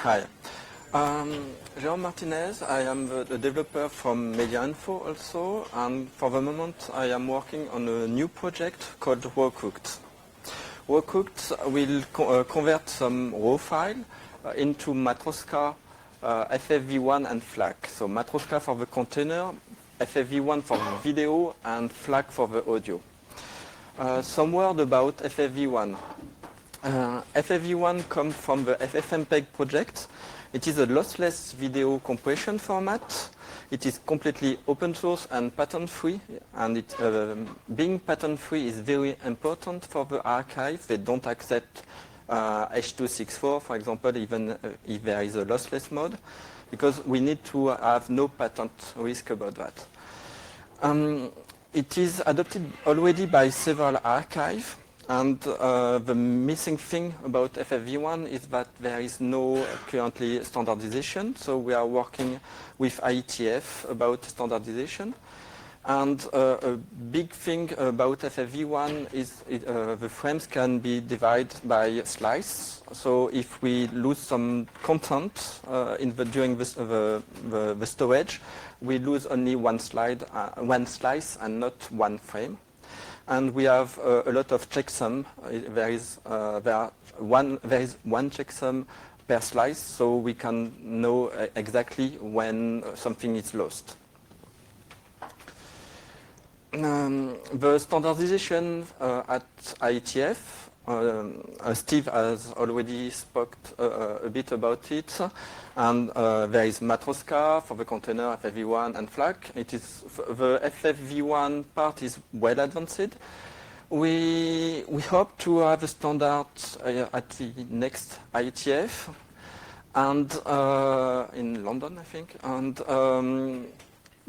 Hi. Jérôme Martinez, I am the developer from MediaInfo also, and for the moment I am working on a new project called RAWcooked. RAWcooked will convert some raw file into Matroska, FFV1 and FLAC. So Matroska for the container, FFV1 for the video, and FLAC for the audio. Some word about FFV1. FFV1 comes from the FFmpeg project. It is a lossless video compression format. It is completely open source and patent free, and being patent free is very important for the archive. They don't accept H.264, for example, even if there is a lossless mode, because we need to have no patent risk about that. It is adopted already by several archives. And the missing thing about FFV1 is that there is no currently standardization. So we are working with IETF about standardization. And a big thing about FFV1 is the frames can be divided by slice. So if we lose some content during the storage, we lose only one slice and not one frame. And we have a lot of checksum. There is one checksum per slice, so we can know exactly when something is lost. The standardization at IETF, Steve has already spoke a bit about it, and there is Matroska for the container, FFV1 and FLAC. The FFV1 part is well advanced. We hope to have a standard at the next IETF, and in London, I think.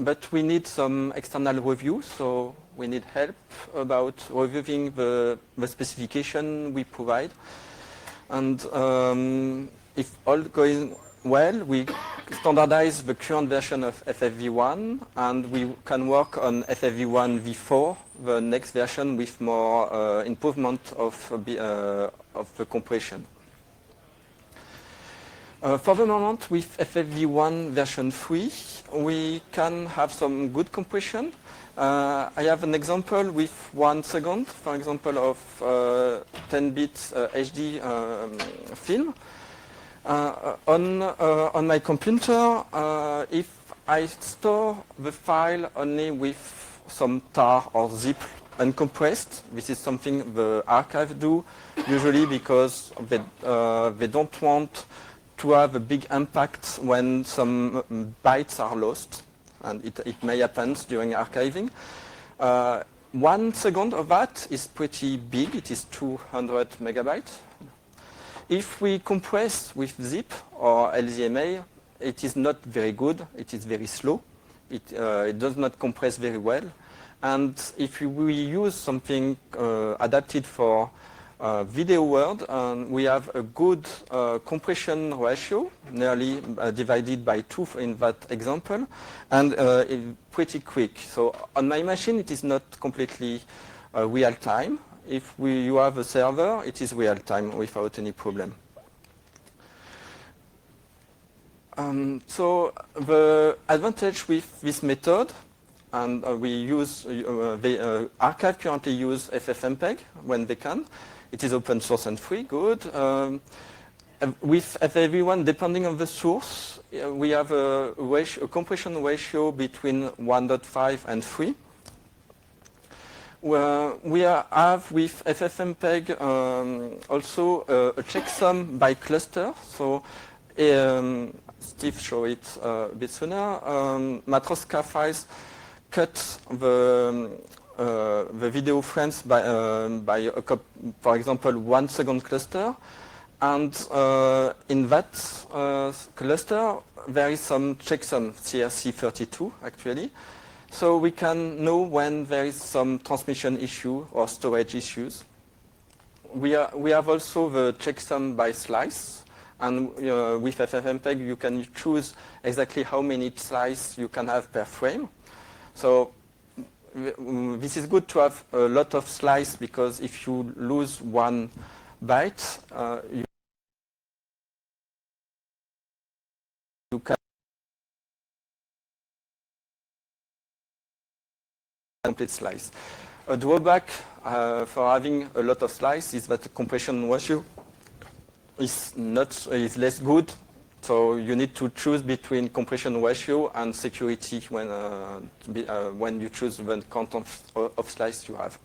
But we need some external review, so we need help about reviewing the specification we provide. And if all going well, we standardize the current version of FFV1, and we can work on FFV1 v4, the next version with more improvement of the compression. For the moment, with FFV1 version 3, we can have some good compression. I have an example with 1 second, for example, of 10 bits HD film. On my computer, if I store the file only with some tar or zip uncompressed, this is something the archive do, usually because they don't want to have a big impact when some bytes are lost, and it may happen during archiving. 1 second of that is pretty big. It is 200 megabytes. If we compress with zip or LZMA, it is not very good. It is very slow. It does not compress very well. And if we use something adapted for video world, we have a good compression ratio, nearly divided by 2 in that example, and pretty quick. So on my machine, it is not completely real time. If you have a server, it is real time without any problem. So the advantage with this method, and we use, the archive currently use FFmpeg when they can. It is open source and free, good. With FFV1, depending on the source, we have a compression ratio between 1.5 and 3. We have with FFmpeg also a checksum by cluster. So Steve showed it a bit sooner. Matroska files cut the video frames by for example, 1 second cluster, and in that cluster there is some checksum, CRC32 actually, so we can know when there is some transmission issue or storage issues. We have also the checksum by slice, and with FFmpeg you can choose exactly how many slices you can have per frame. So this is good to have a lot of slice, because if you lose 1 byte, you complete slice. A drawback for having a lot of slice is that the compression ratio is less good. So you need to choose between compression ratio and security when you choose the content of slice you have.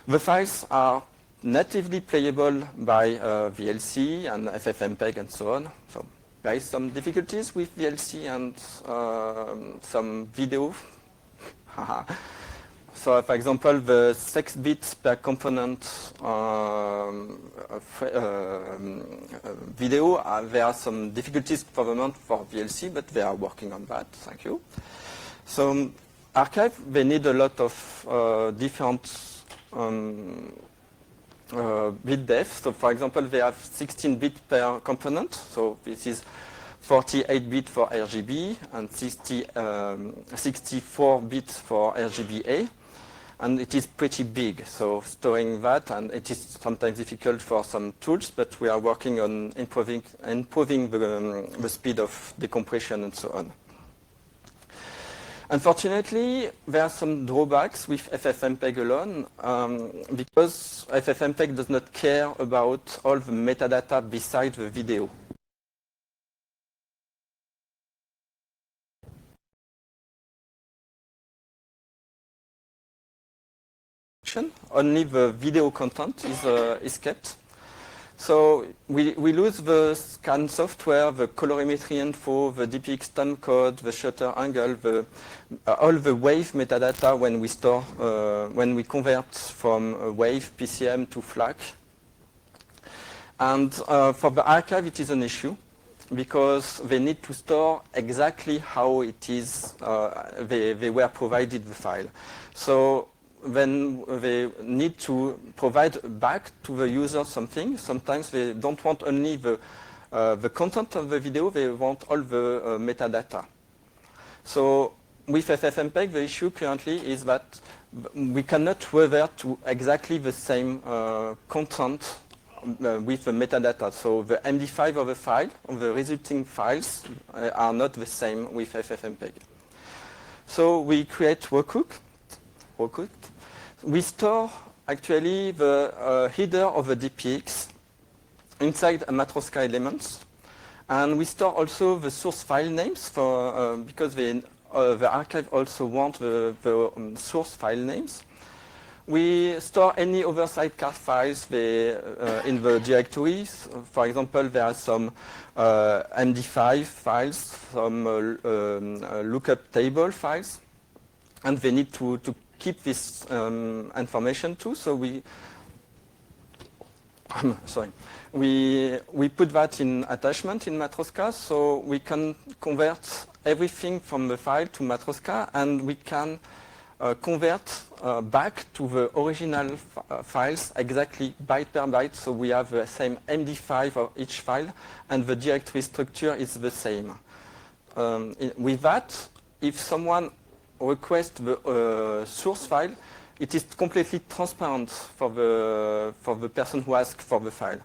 The files are natively playable by VLC and FFmpeg and so on. So there is some difficulties with VLC and some video. So, for example, the 6 bits per component video, there are some difficulties for the moment for VLC, but they are working on that. Thank you. So, archive, they need a lot of different bit depth. So, for example, they have 16 bits per component. So, this is 48 bits for RGB and 64 bits for RGBA. And it is pretty big, so storing that, and it is sometimes difficult for some tools, but we are working on improving the speed of decompression and so on. Unfortunately, there are some drawbacks with FFmpeg alone, because FFmpeg does not care about all the metadata beside the video. Only the video content is kept. So we lose the scan software, the colorimetry info, the DPX time code, the shutter angle, all the wave metadata when we store, when we convert from wave PCM to FLAC. And for the archive, it is an issue because they need to store exactly how it is they were provided the file. So when they need to provide back to the user something, sometimes they don't want only the content of the video, they want all the metadata. So with FFmpeg, the issue currently is that we cannot revert to exactly the same content with the metadata. So the MD5 of the file, the resulting files are not the same with FFmpeg. So we create RAWcooked. We store actually the header of the DPX inside a Matroska elements, and we store also the source file names for because the archive also want the source file names. We store any other sidecar files in the directories. For example, there are some MD5 files, some lookup table files, and they need to keep this information too. So we put that in attachment in Matroska, so we can convert everything from the file to Matroska, and we can convert back to the original files exactly byte per byte, so we have the same MD5 of each file, and the directory structure is the same. With that, if someone request the source file, it is completely transparent for the person who asks for the file.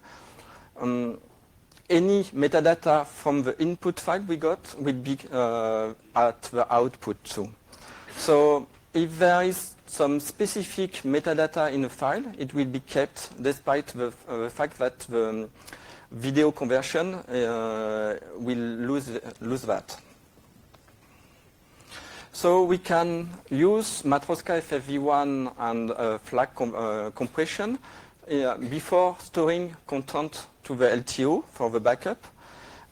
Any metadata from the input file we got will be at the output too. So if there is some specific metadata in a file, it will be kept despite the fact that the video conversion will lose that. So we can use Matroska FFV1 and FLAC compression before storing content to the LTO for the backup.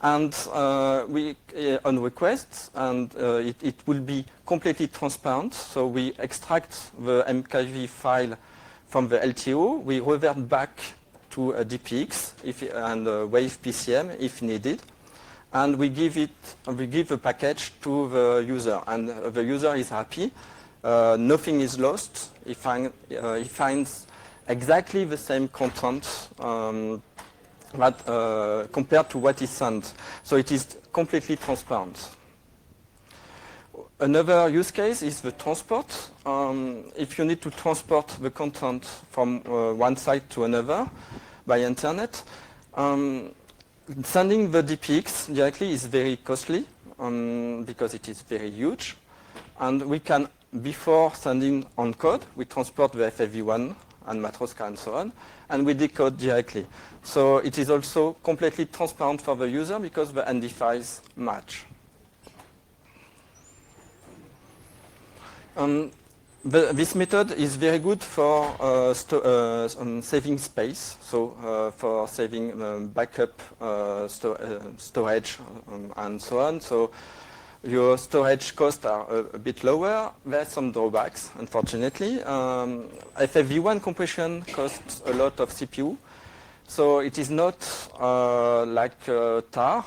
And on request, and it will be completely transparent. So we extract the MKV file from the LTO. We revert back to a DPX and a wave PCM if needed. And we give the package to the user, and the user is happy. Nothing is lost. He finds exactly the same content compared to what is sent. So it is completely transparent. Another use case is the transport. If you need to transport the content from one site to another by internet, sending the DPX directly is very costly because it is very huge, and we can before sending on code, we transport the FFV1 and Matroska and so on, and we decode directly. So it is also completely transparent for the user because the ND files match. This method is very good for saving space, so for saving backup storage and so on. So your storage costs are a bit lower. There are some drawbacks, unfortunately. FFV1 compression costs a lot of CPU, so it is not like tar,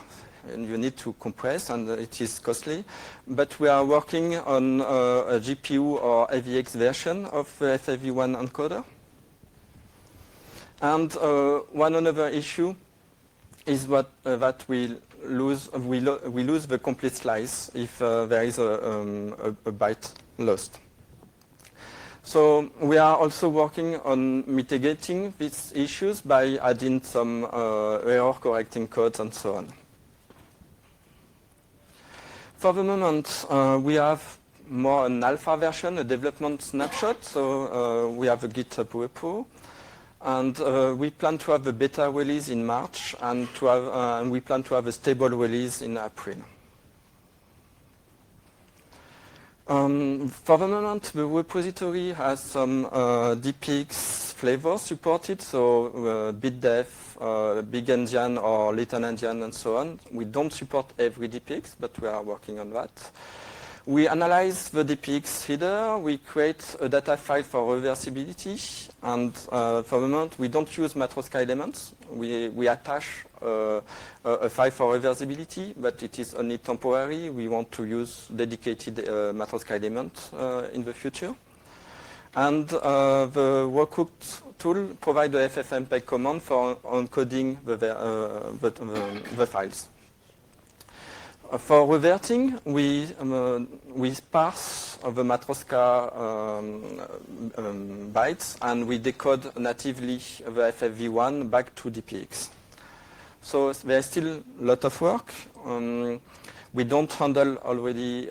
and you need to compress, and it is costly. But we are working on a GPU or AVX version of the FFV1 encoder. And one other issue is that we lose the complete slice if there is a byte lost. So we are also working on mitigating these issues by adding some error correcting codes and so on. For the moment, we have more an alpha version, a development snapshot. So we have a GitHub repo. And we plan to have a beta release in March, and we plan to have a stable release in April. For the moment, the repository has some DPX flavors supported, so BitDef, Big Endian or Little Endian and so on. We don't support every DPX, but we are working on that. We analyze the DPX header, we create a data file for reversibility, and for the moment we don't use Matroska elements. We attach a file for reversibility, but it is only temporary. We want to use dedicated Matroska element in the future. And the RAWcooked tool provides the ffmpeg command for encoding the files. For reverting, we parse the Matroska bytes, and we decode natively the FFV1 back to DPX. So there's still a lot of work. We don't handle already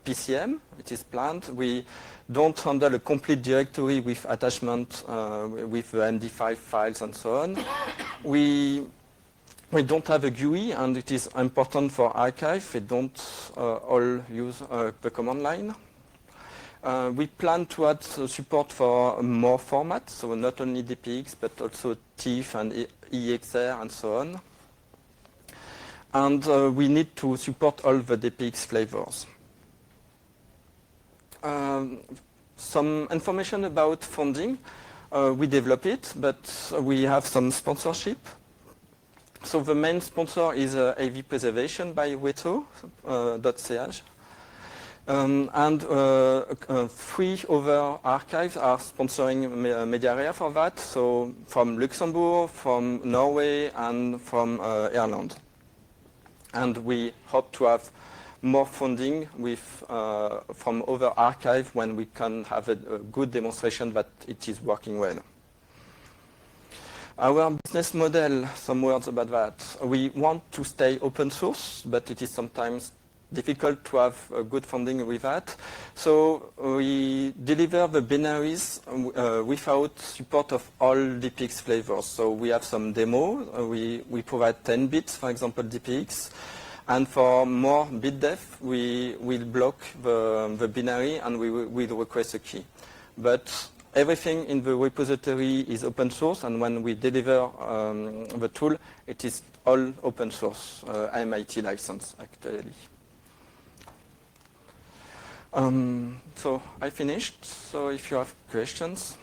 PCM, it is planned. We don't handle a complete directory with attachment with the MD5 files and so on. We don't have a GUI, and it is important for archive. We don't all use the command line. We plan to add support for more formats, so not only DPX, but also TIFF and EXR and so on. And we need to support all the DPX flavors. Some information about funding. We develop it, but we have some sponsorship. So the main sponsor is AV Preservation by Weto.ch. And 3 other archives are sponsoring media area for that, so from Luxembourg, from Norway, and from Ireland. And we hope to have more funding from other archives when we can have a good demonstration that it is working well. Our business model, some words about that. We want to stay open source, but it is sometimes difficult to have good funding with that. So we deliver the binaries without support of all DPX flavors. So we have some demo. We provide 10 bits, for example, DPX. And for more BitDef, we will block the binary and we will request a key. But everything in the repository is open source, and when we deliver the tool, it is all open source, MIT license, actually. So I finished, so if you have questions.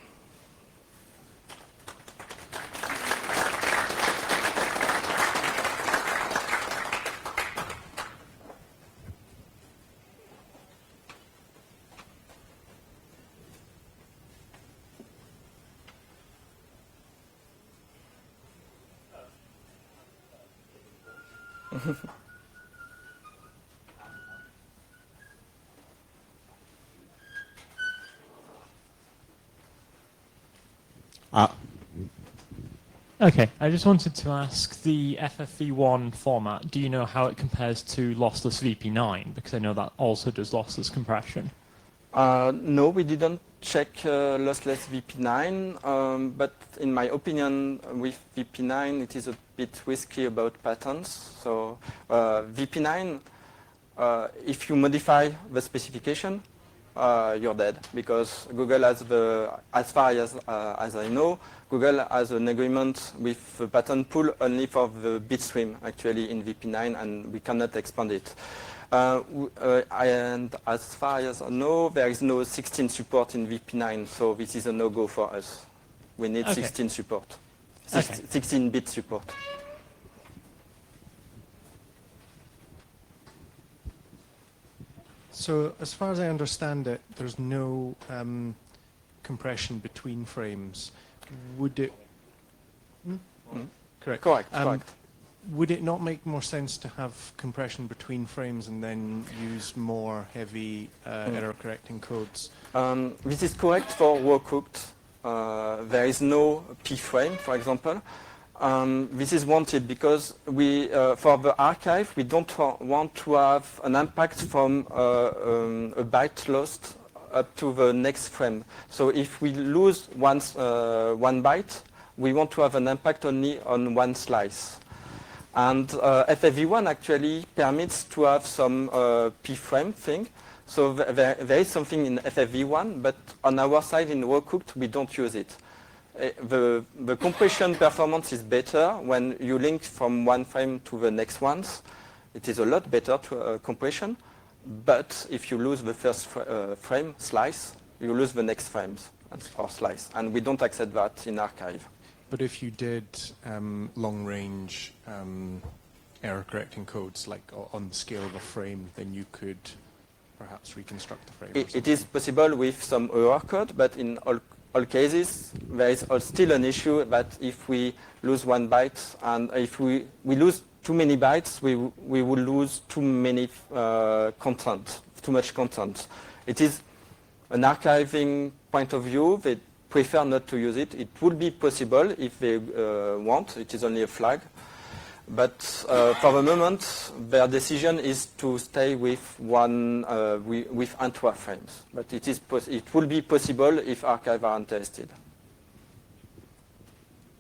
Okay, I just wanted to ask the FFV1 format, do you know how it compares to lossless VP9? Because I know that also does lossless compression. No, we didn't check lossless VP9, but in my opinion, with VP9, it is a bit risky about patents. So VP9, if you modify the specification, you're dead, because Google has as far as I know, Google has an agreement with the patent pool only for the bitstream actually in VP9, and we cannot expand it. And as far as I know, there is no 16 support in VP9, so this is a no-go for us. We need 16 support, 16-bit support. So as far as I understand it, there's no compression between frames. Would it? Correct. Correct. Would it not make more sense to have compression between frames and then use more heavy error-correcting codes? This is correct for RAWcooked. There is no p-frame, for example. This is wanted because for the archive, we don't want to have an impact from a byte lost up to the next frame. So if we lose one byte, we want to have an impact only on one slice. And FFV1 actually permits to have some p-frame thing. So there is something in FFV1, but on our side in RAWcooked, we don't use it. The compression performance is better when you link from one frame to the next ones. It is a lot better to compression, but if you lose the first frame slice, you lose the next frames or slice, and we don't accept that in archive. But if you did long-range error-correcting codes, like on the scale of a frame, then you could perhaps reconstruct the frame. It is possible with some error code, but in all cases, there is still an issue that if we lose one byte, and if we lose too many bytes, we will lose too much content. It is an archiving point of view. They prefer not to use it. It would be possible if they want. It is only a flag. But for the moment, their decision is to stay with with Antwerp frames. But it will be possible if archives are interested.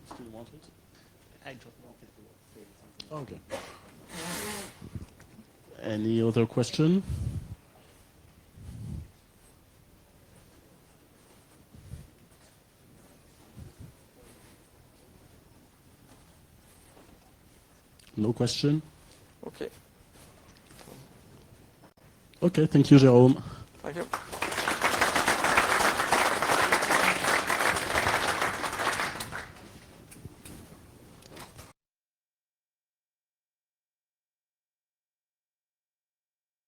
Still want it? Okay. Any other question? No question? Okay. Okay, thank you, Jérôme. Thank you.